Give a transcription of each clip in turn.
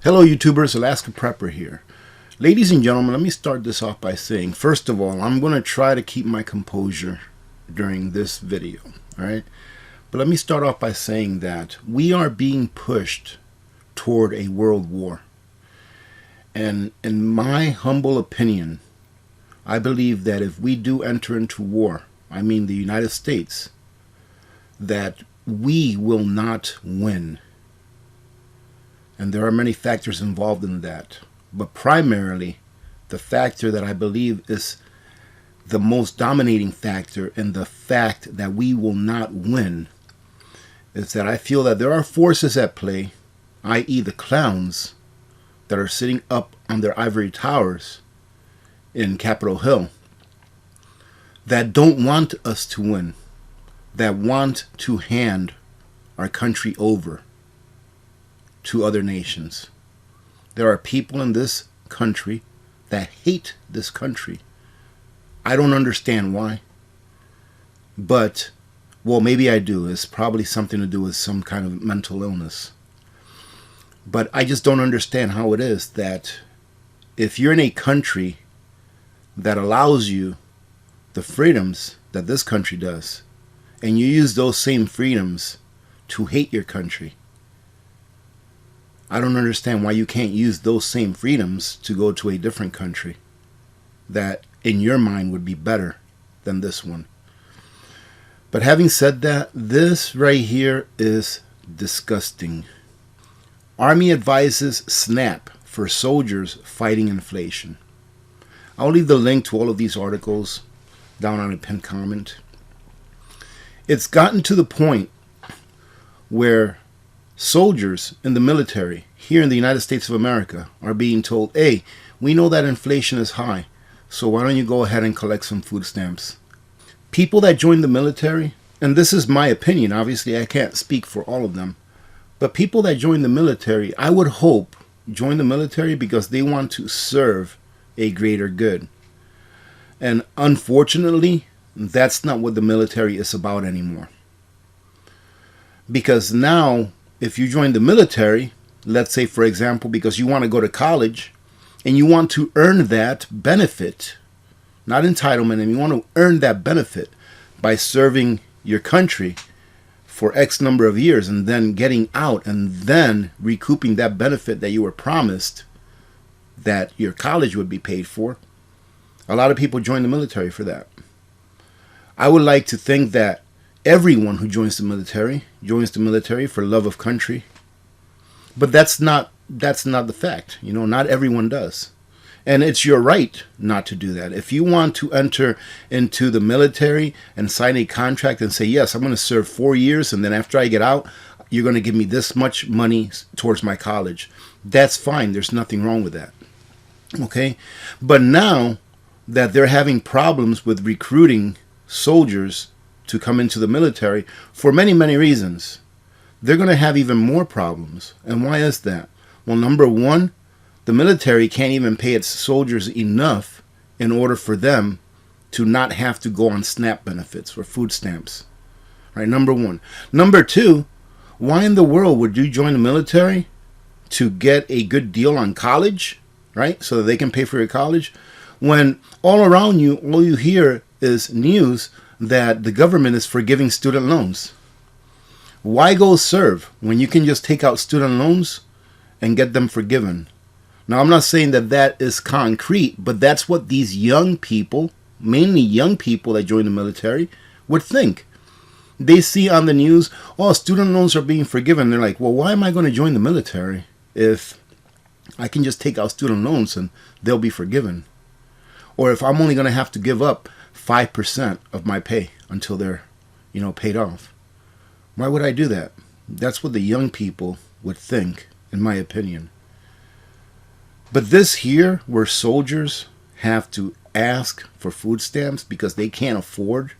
Hello YouTubers, Alaska Prepper here. Ladies and gentlemen, let me start this off by saying, first of all, I'm going to try to keep my composure during this video, alright? But let me start off by saying that we are being pushed toward a world war. And in my humble opinion, I believe that if we do enter into war, I mean the United States, that we will not win. And there are many factors involved in that. But primarily, the factor that I believe is the most dominating factor in the fact that we will not win is that I feel that there are forces at play, i.e. the clowns that are sitting up on their ivory towers in Capitol Hill, that don't want us to win, that want to hand our country over to other nations. There are people in this country that hate this country. I don't understand why. But, well, maybe I do. It's probably something to do with some kind of mental illness. But I just don't understand how it is that if you're in a country that allows you the freedoms that this country does, and you use those same freedoms to hate your country, I don't understand why you can't use those same freedoms to go to a different country that in your mind would be better than this one. But having said that, this right here is disgusting. Army advises SNAP for soldiers fighting inflation. I'll leave the link to all of these articles down on a pinned comment. It's gotten to the point where soldiers in the military here in the United States of America are being told, hey, we know that inflation is high, so why don't you go ahead and collect some food stamps. People that join the military, and this is my opinion, obviously I can't speak for all of them, but people that join the military, I would hope, join the military because they want to serve a greater good. And unfortunately, that's not what the military is about anymore. Because now, if you join the military, let's say, for example, because you want to go to college and you want to earn that benefit, not entitlement, and you want to earn that benefit by serving your country for X number of years and then getting out and then recouping that benefit that you were promised that your college would be paid for. A lot of people join the military for that. I would like to think that everyone who joins the military for love of country. But that's not the fact. You know, not everyone does. And it's your right not to do that. If you want to enter into the military and sign a contract and say, yes, I'm going to serve 4 years, and then after I get out, you're going to give me this much money towards my college, that's fine. There's nothing wrong with that. Okay? But now that they're having problems with recruiting soldiers to come into the military for many, many reasons, they're going to have even more problems. And why is that? Well, number one, the military can't even pay its soldiers enough in order for them to not have to go on SNAP benefits or food stamps. Right? Number one. Number two, why in the world would you join the military to get a good deal on college, right? So that they can pay for your college, when all around you, all you hear is news that the government is forgiving student loans. Why go serve when you can just take out student loans and get them forgiven? Now, I'm not saying that that is concrete, but that's what these young people, mainly young people that join the military, would think. They see on the news, oh, student loans are being forgiven. They're like, well, why am I going to join the military if I can just take out student loans and they'll be forgiven? Or if I'm only going to have to give up 5% of my pay until they're, paid off. Why would I do that? That's what the young people would think, in my opinion. But this here, where soldiers have to ask for food stamps because they can't afford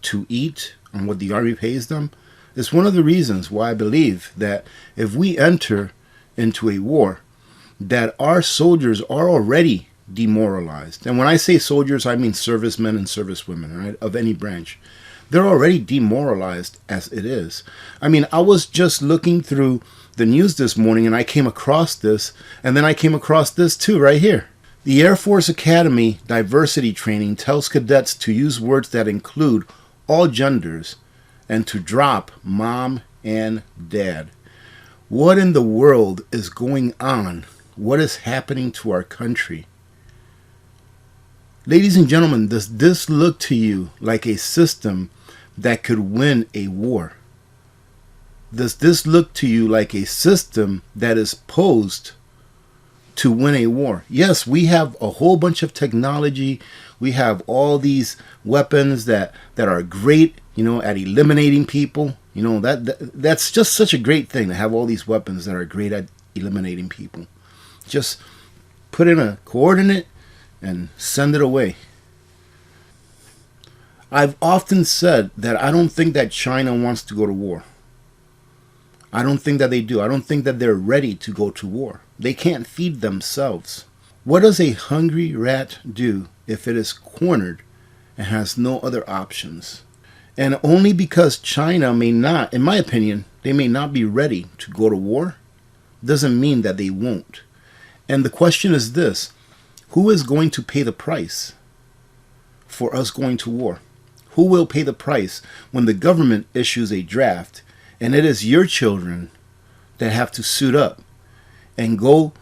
to eat on what the Army pays them, is one of the reasons why I believe that if we enter into a war, that our soldiers are already demoralized. And when I say soldiers, I mean servicemen and servicewomen, right, of any branch. They're already demoralized as it is. I mean, I was just looking through the news this morning and I came across this, and then I came across this too right here. The Air Force Academy diversity training tells cadets to use words that include all genders and to drop mom and dad. What in the world is going on? What is happening to our country? Ladies and gentlemen, does this look to you like a system that could win a war? Does this look to you like a system that is posed to win a war? Yes, we have a whole bunch of technology. We have all these weapons that are great, at eliminating people. That's just such a great thing to have all these weapons that are great at eliminating people. Just put in a coordinate and send it away. I've often said that I don't think that China wants to go to war. I don't think that they do. I don't think that they're ready to go to war. They can't feed themselves. What does a hungry rat do if it is cornered and has no other options? And only because China may not, in my opinion, they may not be ready to go to war, doesn't mean that they won't. And the question is this: who is going to pay the price for us going to war? Who will pay the price when the government issues a draft and it is your children that have to suit up and go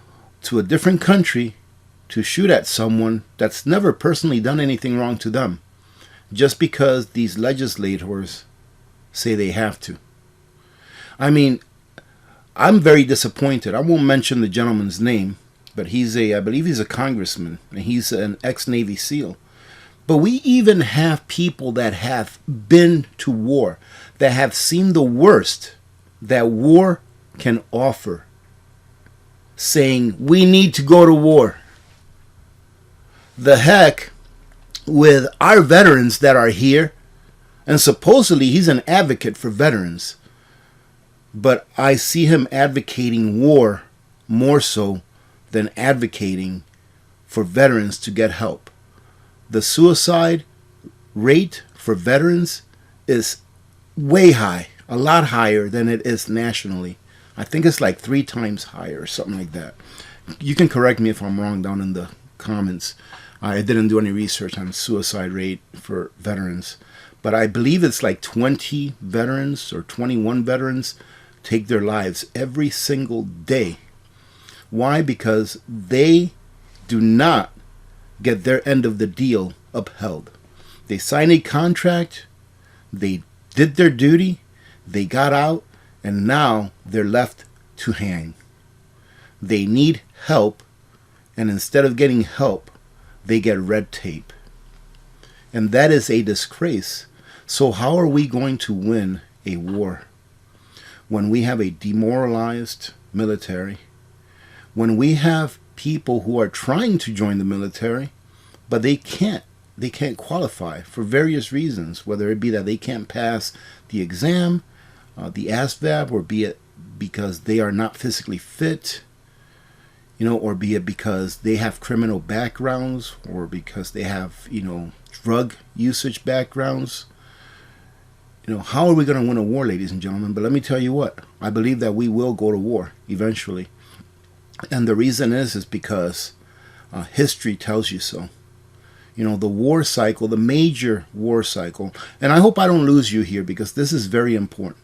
to a different country to shoot at someone that's never personally done anything wrong to them, just because these legislators say they have to? I mean, I'm very disappointed. I won't mention the gentleman's name, but I believe he's a congressman, and he's an ex-Navy SEAL. But we even have people that have been to war, that have seen the worst that war can offer, saying we need to go to war. The heck with our veterans that are here, and supposedly he's an advocate for veterans, but I see him advocating war more so than advocating for veterans to get help. The suicide rate for veterans is way high, a lot higher than it is nationally. I think it's like 3 times higher or something like that. You can correct me if I'm wrong down in the comments. I didn't do any research on suicide rate for veterans, but I believe it's like 20 veterans or 21 veterans take their lives every single day. Why? Because they do not get their end of the deal upheld. They signed a contract, they did their duty, they got out, and now they're left to hang. They need help, and instead of getting help, they get red tape. And that is a disgrace. So how are we going to win a war when we have a demoralized military, when we have people who are trying to join the military, but they can't qualify for various reasons, whether it be that they can't pass the exam, the ASVAB, or be it because they are not physically fit, or be it because they have criminal backgrounds, or because they have, drug usage backgrounds. How are we going to win a war, ladies and gentlemen? But let me tell you what, I believe that we will go to war eventually. And the reason is because history tells you so. The war cycle, the major war cycle, and I hope I don't lose you here because this is very important.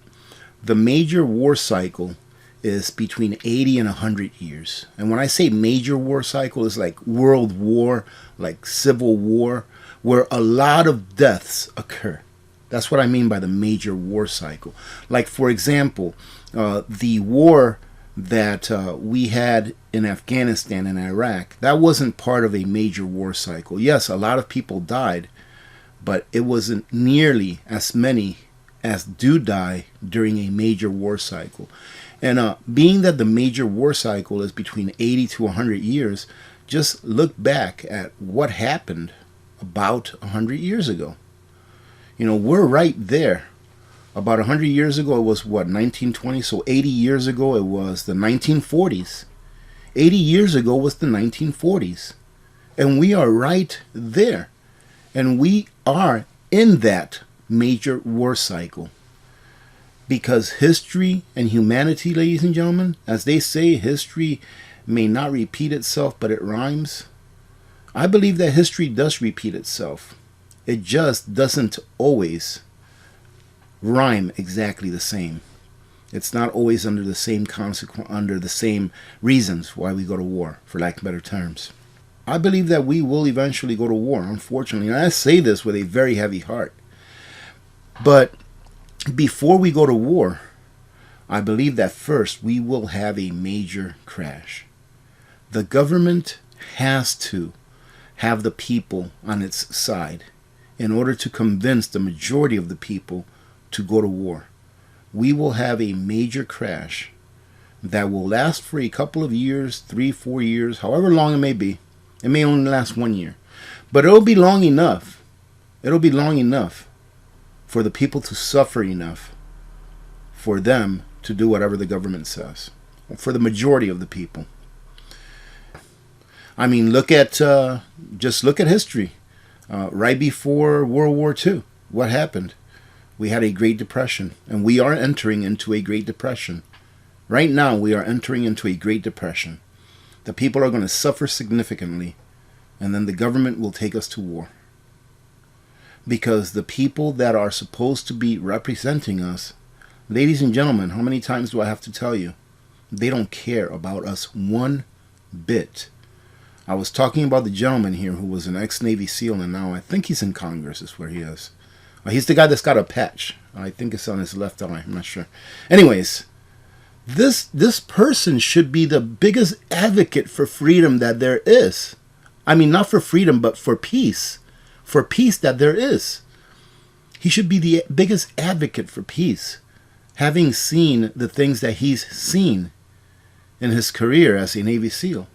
The major war cycle is between 80 and 100 years. And when I say major war cycle, it's like World War, like Civil War, where a lot of deaths occur. That's what I mean by the major war cycle. Like, for example, the war that we had in Afghanistan and Iraq, that wasn't part of a major war cycle. Yes, a lot of people died, but it wasn't nearly as many as do die during a major war cycle. And being that the major war cycle is between 80 to 100 years, just look back at what happened about 100 years ago. We're right there. About 100 years ago, it was what, 1920? So 80 years ago, it was the 1940s. 80 years ago was the 1940s. And we are right there. And we are in that major war cycle. Because history and humanity, ladies and gentlemen, as they say, history may not repeat itself, but it rhymes. I believe that history does repeat itself. It just doesn't always rhyme exactly the same. It's not always under the same under the same reasons why we go to war, for lack of better terms. I believe that we will eventually go to war, unfortunately. And I say this with a very heavy heart. But before we go to war, I believe that first we will have a major crash. The government has to have the people on its side in order to convince the majority of the people to go to war. We will have a major crash that will last for a couple of years, 3, 4 years, however long it may be. It may only last 1 year. But it'll be long enough. It'll be long enough for the people to suffer enough for them to do whatever the government says. For the majority of the people. I mean, just look at history. Right before World War II, what happened? We had a Great Depression, and we are entering into a Great Depression. Right now, we are entering into a Great Depression. The people are going to suffer significantly, and then the government will take us to war. Because the people that are supposed to be representing us, ladies and gentlemen, how many times do I have to tell you? They don't care about us one bit. I was talking about the gentleman here who was an ex-Navy SEAL, and now I think he's in Congress is where he is. He's the guy that's got a patch. I think it's on his left eye. I'm not sure. Anyways, this person should be the biggest advocate for freedom that there is. I mean, not for freedom, but for peace. For peace that there is. He should be the biggest advocate for peace, having seen the things that he's seen in his career as a Navy SEAL.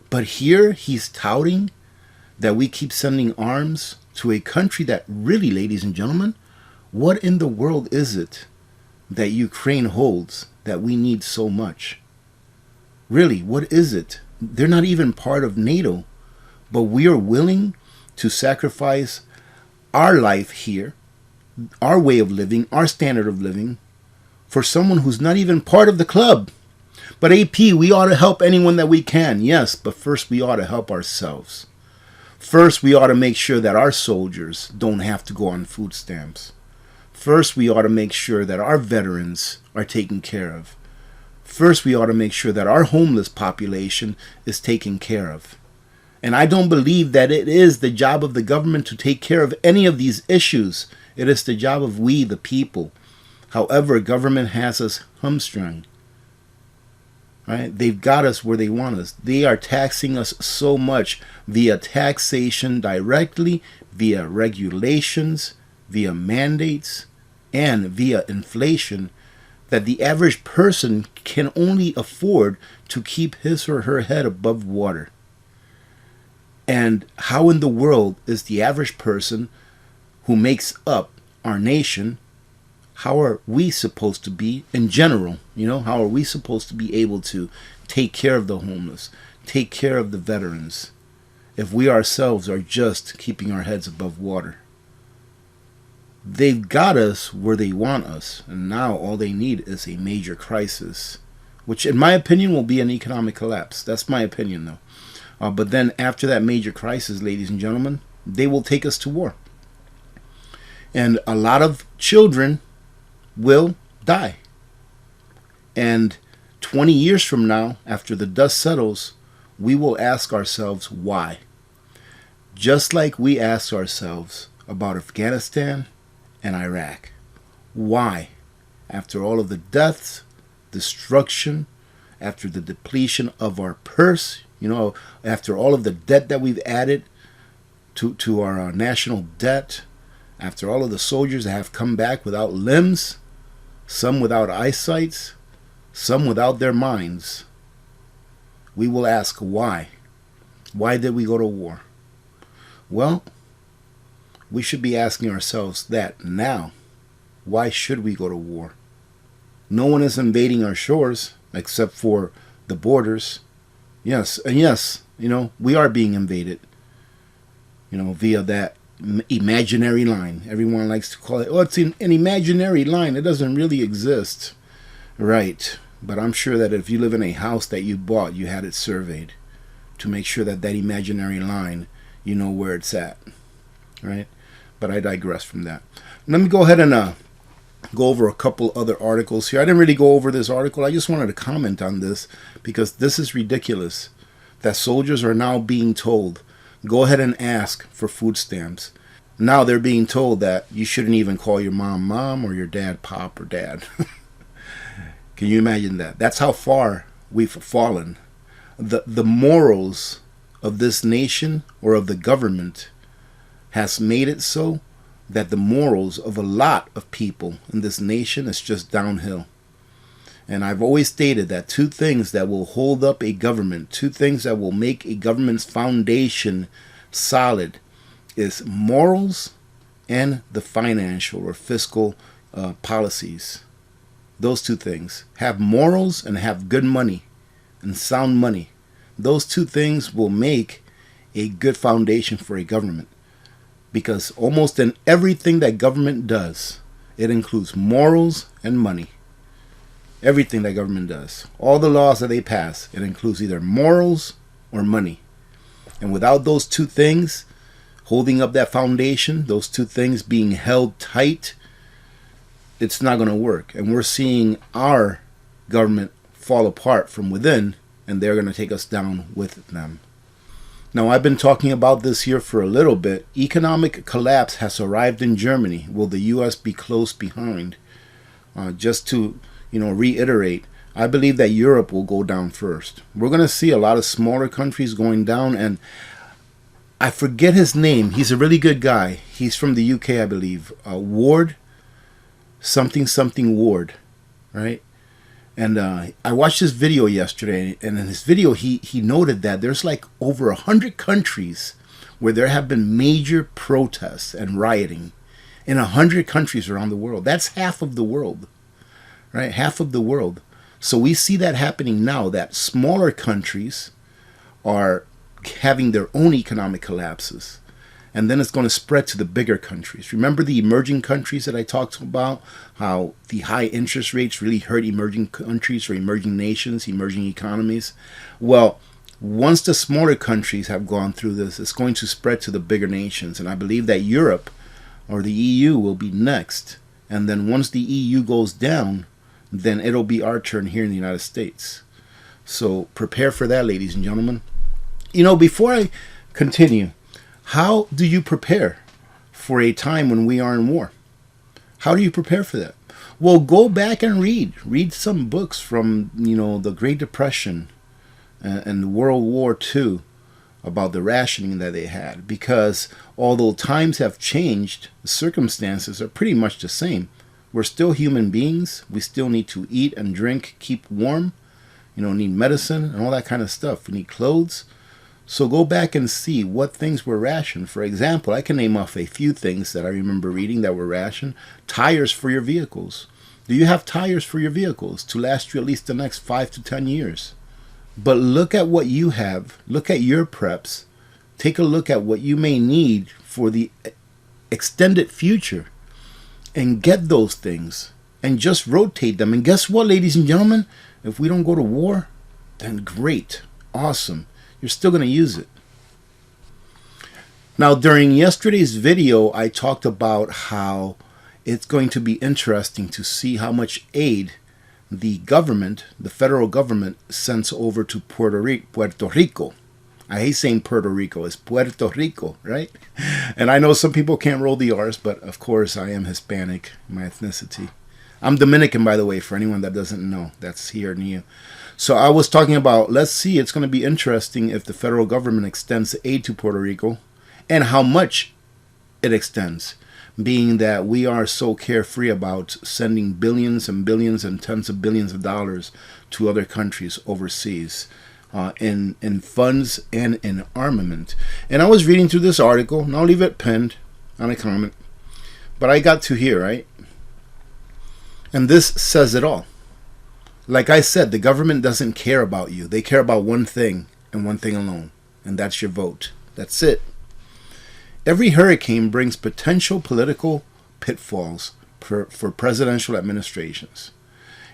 But here he's touting that we keep sending arms to a country that really, ladies and gentlemen, what in the world is it that Ukraine holds that we need so much? Really, what is it? They're not even part of NATO, but we are willing to sacrifice our life here, our way of living, our standard of living, for someone who's not even part of the club. But AP, we ought to help anyone that we can. Yes, but first we ought to help ourselves. First, we ought to make sure that our soldiers don't have to go on food stamps. First, we ought to make sure that our veterans are taken care of. First, we ought to make sure that our homeless population is taken care of. And I don't believe that it is the job of the government to take care of any of these issues. It is the job of we, the people. However, government has us hamstrung. Right? They've got us where they want us. They are taxing us so much via taxation directly, via regulations, via mandates, and via inflation that the average person can only afford to keep his or her head above water. And how in the world is the average person who makes up our nation, how are we supposed to be in general? How are we supposed to be able to take care of the homeless, take care of the veterans, if we ourselves are just keeping our heads above water? They've got us where they want us, and now all they need is a major crisis, which in my opinion will be an economic collapse. That's my opinion, though. But then after that major crisis, ladies and gentlemen, they will take us to war. And a lot of children will die. And 20 years from now, after the dust settles, we will ask ourselves why. Just like we ask ourselves about Afghanistan and Iraq. Why? After all of the deaths, destruction, after the depletion of our purse, after all of the debt that we've added to our national debt, after all of the soldiers that have come back without limbs, some without eyesight, some without their minds, we will ask why. Why did we go to war? Well, we should be asking ourselves that now. Why should we go to war? No one is invading our shores except for the borders. Yes, and yes, we are being invaded, via that, imaginary line. Everyone likes to call it, oh, it's an imaginary line. It doesn't really exist. Right. But I'm sure that if you live in a house that you bought, you had it surveyed to make sure that that imaginary line, you know where it's at. Right? But I digress from that. Let me go ahead and go over a couple other articles here. I didn't really go over this article. I just wanted to comment on this because this is ridiculous that soldiers are now being told, go ahead and ask for food stamps. Now they're being told that you shouldn't even call your mom mom or your dad pop or dad. Can you imagine that? That's how far we've fallen. The morals of this nation or of the government has made it so that the morals of a lot of people in this nation is just downhill. And I've always stated that two things that will hold up a government, two things that will make a government's foundation solid is morals and the financial or fiscal policies. Those two things. Have morals and have good money and sound money. Those two things will make a good foundation for a government. Because almost in everything that government does, it includes morals and money. Everything that government does. All the laws that they pass, it includes either morals or money. And without those two things holding up that foundation, those two things being held tight, it's not going to work. And we're seeing our government fall apart from within, and they're going to take us down with them. Now, I've been talking about this here for a little bit. Economic collapse has arrived in Germany. Will the U.S. be close behind? Just to, reiterate, I believe that Europe will go down first. We're going to see a lot of smaller countries going down, and I forget his name. He's a really good guy. He's from the UK, I believe. Ward, something Ward, right? And I watched this video yesterday, and in his video, he noted that there's like over 100 countries where there have been major protests and rioting in 100 countries around the world. That's half of the world, right? Half of the world. So we see that happening now, that smaller countries are having their own economic collapses. And then it's going to spread to the bigger countries. Remember the emerging countries that I talked about? How the high interest rates really hurt emerging countries or emerging nations, emerging economies? Well, once the smaller countries have gone through this, it's going to spread to the bigger nations. And I believe that Europe or the EU will be next. And then once the EU goes down, then it'll be our turn here in the United States. So prepare for that, ladies and gentlemen. Before I continue, how do you prepare for a time when we are in war? How do you prepare for that? Well, go back and read some books from, the Great Depression and World War II about the rationing that they had. Because although times have changed, the circumstances are pretty much the same. We're still human beings. We still need to eat and drink, keep warm, need medicine and all that kind of stuff. We need clothes. So go back and see what things were rationed. For example, I can name off a few things that I remember reading that were rationed. Tires for your vehicles. Do you have tires for your vehicles to last you at least the next 5 to 10 years? But look at what you have. Look at your preps. Take a look at what you may need for the extended future. And get those things. And just rotate them. And guess what, ladies and gentlemen? If we don't go to war, then great. Awesome. You're still going to use it. Now, during yesterday's video, I talked about how it's going to be interesting to see how much aid the government, the federal government, sends over to Puerto Rico. I hate saying Puerto Rico. It's Puerto Rico, right? And I know some people can't roll the R's, but of course I am Hispanic, my ethnicity. I'm Dominican, by the way, for anyone that doesn't know. That's here near you. So I was talking about, let's see, it's going to be interesting if the federal government extends aid to Puerto Rico and how much it extends, being that we are so carefree about sending billions and billions and tens of billions of dollars to other countries overseas in funds and in armament. And I was reading through this article, and I'll leave it pinned on a comment, but I got to here, right? And this says it all. Like I said, the government doesn't care about you. They care about one thing and one thing alone, and that's your vote. That's it. Every hurricane brings potential political pitfalls for presidential administrations.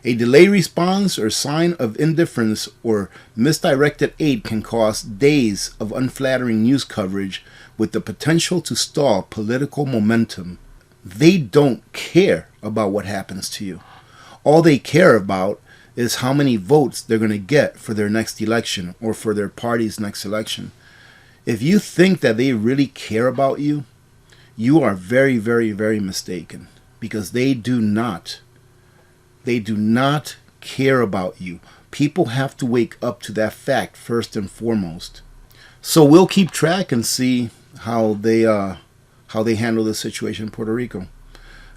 A delayed response or sign of indifference or misdirected aid can cost days of unflattering news coverage with the potential to stall political momentum. They don't care about what happens to you. All they care about is how many votes they're going to get for their next election or for their party's next election. If you think that they really care about you, you are very, very, very mistaken, because they do not. They do not care about you. People have to wake up to that fact first and foremost. So we'll keep track and see how they handle the situation in Puerto Rico.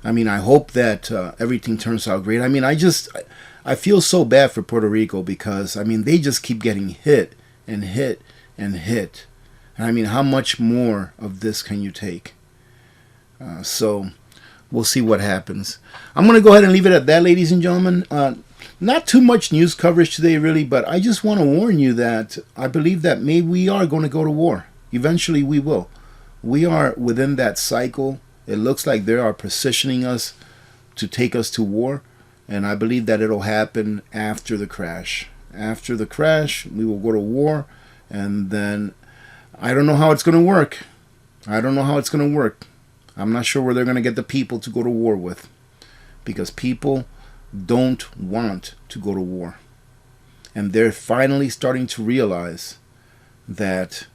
I mean, I hope that everything turns out great. I mean, I feel so bad for Puerto Rico, because I mean, they just keep getting hit and hit and hit. And I mean, how much more of this can you take? So we'll see what happens. I'm going to go ahead and leave it at that, ladies and gentlemen. Not too much news coverage today, really, but I just want to warn you that I believe that maybe we are going to go to war. Eventually we will. We are within that cycle. It looks like they are positioning us to take us to war, and I believe that it'll happen after the crash. After the crash, we will go to war, and then I don't know how it's going to work. I don't know how it's going to work. I'm not sure where they're going to get the people to go to war with, because people don't want to go to war. And they're finally starting to realize that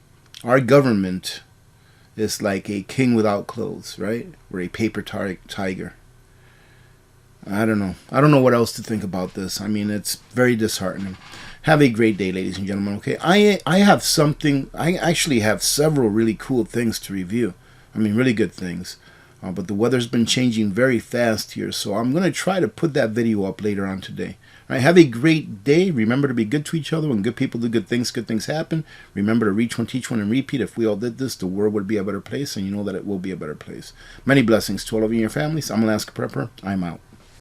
our government is like a king without clothes, right? Or a paper tiger. I don't know. I don't know what else to think about this. I mean, it's very disheartening. Have a great day, ladies and gentlemen, okay? I actually have several really cool things to review. I mean, really good things. But the weather's been changing very fast here, so I'm going to try to put that video up later on today. All right, have a great day. Remember to be good to each other. When good people do good things happen. Remember to reach one, teach one, and repeat. If we all did this, the world would be a better place, and you know that it will be a better place. Many blessings to all of you and your families. I'm Alaska Prepper. I'm out.